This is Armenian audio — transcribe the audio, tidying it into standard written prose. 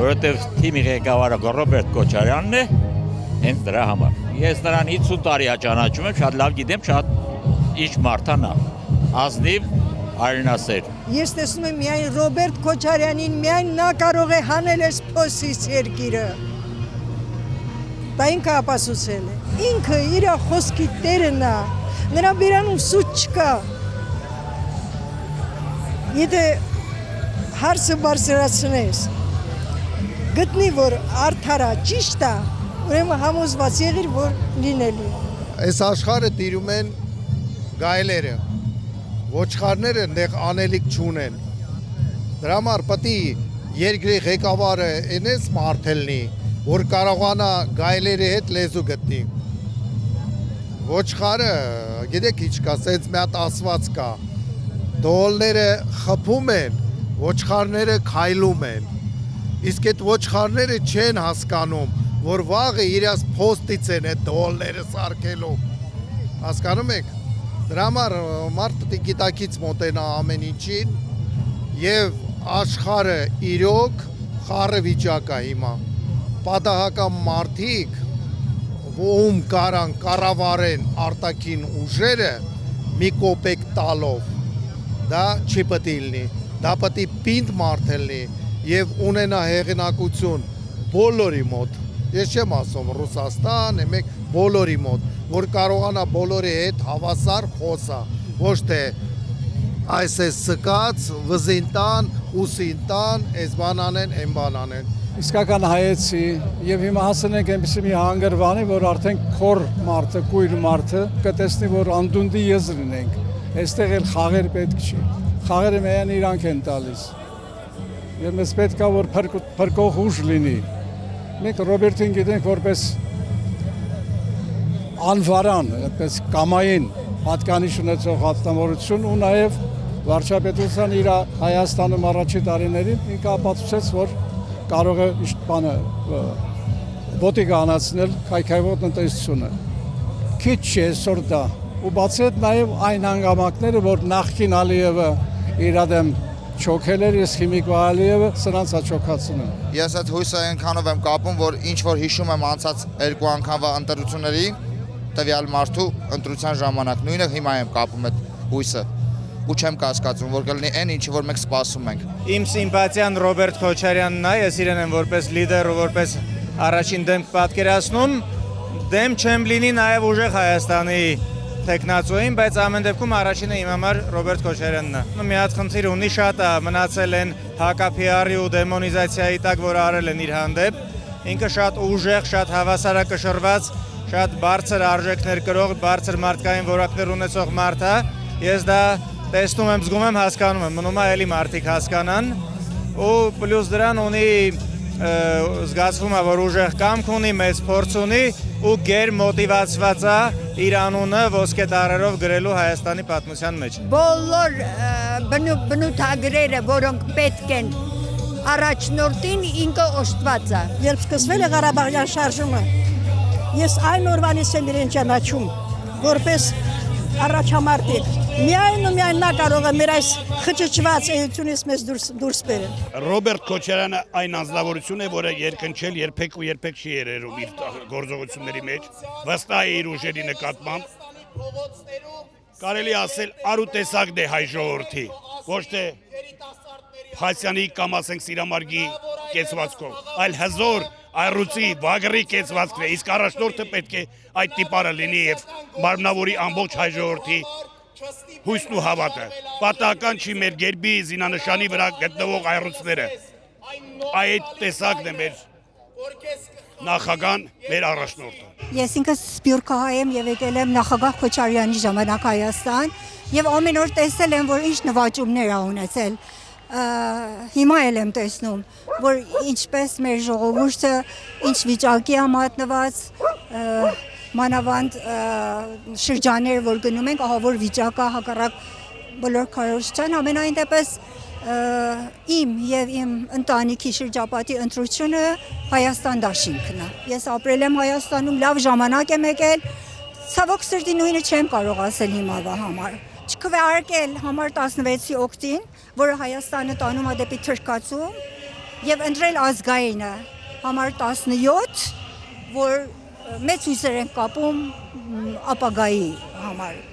որովհետև թիմի ղեկավարը Ռոբերտ Քոչարյանն է, հենց դրա համար։ Ես նրան 50 տարի ճանաչում եմ, շատ լավ գիտեմ, շատ ինչ մարդ է նա, ազնիվ, արյունասեր։ Ես տեսնում եմ միայն Ռոբերտ Քոչարյանին, միայն նա կարող է հանել այս փոսից երկիրը։ Դա ինքը ապացուցել է։ Ինքը իր խոսքի տերն է, նրա բերանում սուտ չկա։ Եթե հարցը բարձրացնես, գտնի, որ արդարա ճիշտ է, ուրեմն համոզված եղիր, որ լինելու։ Այս աշխարհը տիրում են գայլերը, ոչխարները նեղ անելիք չունեն։ Դրա համար պետք է երկրի ղեկավարը այնպես մարդելնի, որ կարողանա գայլերի հետ լեզու գտնի։ Ոչխարը, գիտեք ինչ կա, սենց մի հատ ասված կա, դոլները խփում են, ոչխարները քայլում են։ Իսկ այդ ոչխարները չեն հասկանում, որ վաղը իրաց փոստից են այդ դոլները սարքելու։ Հասկանում եք։ Դրա համար մարդը պետք է գիտակից մոտենա ամեն ինչին եւ աշխարհը իրոք խառը վիճակ է հիմա։ Պատահական մարդիկ, ում կարան կառավարեն արտաքին ուժերը մի կոպեկ տալով, դա չի պետք լինի։ Դա պետք է պինդ մարդ լինի եւ ունենա հեղինակություն բոլորի մոտ։ Ես չեմ ասում Ռուսաստան, մեկ բոլորի մոտ, որ կարողանա բոլորի հետ հավասար խոսա, ոչ թե այս է սկաց, վզին տան, ուսին տան, այս բան անեն, այն բան անեն։ Իսկական հայեցի եւ հիմա հասել ենք այնպեսի մի հանգրվանի, որ արդեն քոր մարդը, կույր մարդը կտեսնի, որ անդունդի եզր ունենք։ Այստեղ էլ խաղեր պետք չի։ Խաղերը միայն իրանք են տալիս։ Եվ մեզ պետք է որ փրկող ուժ լինի։ Մենք Ռոբերտին գիտենք որպես անվարան, այդպես կամային պատկանիշ ունեցող հաստամորություն ու նաև վարչապետության իր Հայաստանում առաջի տարիներին ինքը ապացուցեց, որ կարող է բանը ոտի կանացնել քայքայվող տնտեսությունը։ Քիչ չէ այսօր դա։ Ու բացի այդ նաև այն հանգամանքները, որ նախկին Ալիևը իր դեմ չոքել էր, ես Խիմիկո Ալիևը սրանց աչոքացնում։ Ես այդ հույսը այնքանով եմ կապում, որ ինչ որ հիշում եմ անցած երկու անգամվա ընտրությունների տվյալ մարդու ընտրության ժամանակ նույնը հիմա եմ կապում այդ հույսը ու չեմ կասկածում, որ կլինի այն ինչը որ մենք սպասում ենք։ Իմ սիմպաթիան Ռոբերտ Քոչարյանն է, ես իրեն եմ որպես լիդեր ու որպես առաջին դեմք պատկերացնում, դեմ չեմ լինի նաև ուժեղ Հայաստանի տեխնացուին, բայց ամեն դեպքում առաջինը իմ համար Ռոբերտ Քոչարյանն է։ Մի հատ խնդիր ունի, շատ է մնացել են հակափիարի ու դեմոնիզացիայի տակ, որ արել են իր հանդեպ։ Ինքը շատ ուժեղ, շատ հավասարակշռված, շատ բարձր արժեքներ կրող, բարձր մարդկային որակներ ունեցող մարդ է։ Ես դա տեսնում եմ, զգում եմ, հասկանում եմ, մնում է էլի մարդիկ հասկանան ու պլյուս դրան ունի զգացվում է, որ ուժեղ կամք ունի, մեծ փորձ ունի ու գեր մոտիվացված է իր անունը ոսկե տառերով գրելու Հայաստանի պատմության մեջ։ Բոլոր բնութագրերը, որոնք պետք են առաջնորդին, ինքը օժտված է։ Երբ սկսվել է Ղարաբաղյան շարժումը, ես այն օրվանից եմ իրեն ճանաչում, որպես առաջամարտիկ։ Միայն ու միայն նա կարող է մեր այս խճճված էությունից մեզ դուրս բերել։ Ռոբերտ Քոչարյանը այն անձնավորություն է, որը երկնչել երբեք ու երբեք չի երերում իր գործողությունների մեջ, վստահ է իր ուժերի նկատմամբ։ Կարելի ասել արուտեսակն է հայ ժողովրդի, ոչ թե Փասյանի կամ ասենք Սիրամարգի կեցվածքով, այլ հզոր այռուցի, վագրի կեցվածքն է, իսկ առաջնորդը պետք է այդ տիպարը լինի եւ մարմնավորի ամբողջ հայ ժողովրդի հույսն ու հավատը։ Պատահական չի մեր գերբի զինանշանի վրա գտնվող այռուցները։ Այդ տեսակն է մեր նախագահան, մեր առաջնորդը։ Ես ինքս սփյուռքահայ եմ եւ եկել եմ նախագահ Քոչարյանի ժամանակ Հայաստան եւ ամեն օր տեսել եմ, որ ինչ նվաճումներ ա ունեցել։ Հիմա էլ եմ տեսնում, որ ինչպես մեր ժողովուրդը ինչ վիճակի է մատնված, մանավանդ շրջաններ, որ գնում ենք, ահավոր վիճակը հակառակ բոլոր քարոզչության, ամենայն դեպս իմ եւ իմ ընտանիքի շրջապատի ընտրությունը Հայաստան դաշինքն է։ Ես ապրել եմ Հայաստանում, լավ ժամանակ եմ եկել, ցավոք սրտի նույնը չեմ կարող ասել հիմա համար։ Չքվեարկել համար 16-ի օգտին, որը Հայաստանը տանում է դեպի թրկացում, եւ ընտրել ազգայինը համար 17, որ մեծ հույսեր են կապում ապագայի համար։